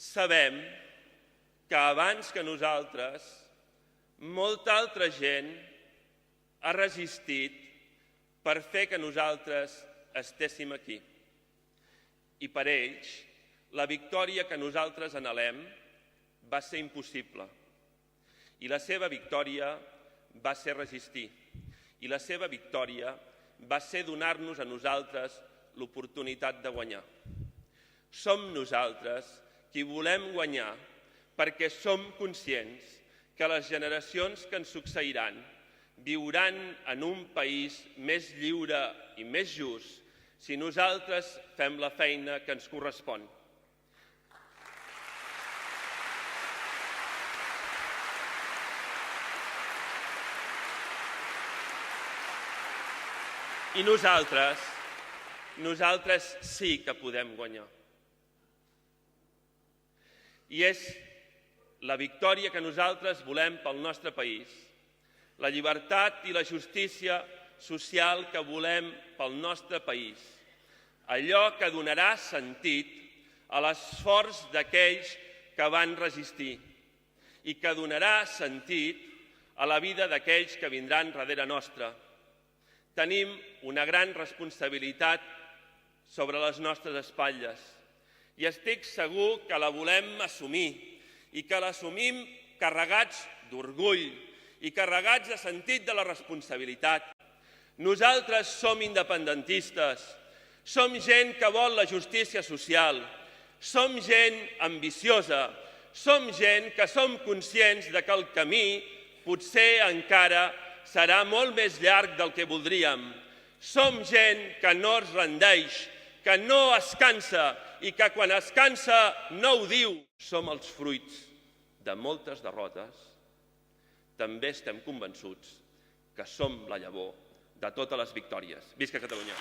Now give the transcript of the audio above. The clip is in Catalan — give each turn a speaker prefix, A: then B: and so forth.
A: sabem que abans que nosaltres, molta altra gent ha resistit per fer que nosaltres estéssim aquí. I per ells, la victòria que nosaltres anhelem va ser impossible. I la seva victòria va ser resistir. I la seva victòria va ser donar-nos a nosaltres l'oportunitat de guanyar. Som nosaltres qui volem guanyar perquè som conscients que les generacions que ens succeiran viuran en un país més lliure i més just si nosaltres fem la feina que ens correspon. I nosaltres sí que podem guanyar. I és la victòria que nosaltres volem pel nostre país, la llibertat i la justícia social que volem pel nostre país, allò que donarà sentit a l'esforç d'aquells que van resistir i que donarà sentit a la vida d'aquells que vindran darrere nostra. Tenim una gran responsabilitat sobre les nostres espatlles i estic segur que la volem assumir i que l'assumim carregats d'orgull i carregats de sentit de la responsabilitat. Nosaltres som independentistes, som gent que vol la justícia social, som gent ambiciosa, som gent que som conscients que el camí potser encara serà molt més llarg del que voldríem. Som gent que no es rendeix, que no es cansa i que quan es cansa no ho diu. Som els fruits de moltes derrotes. També estem convençuts que som la llavor de totes les victòries. Visca Catalunya!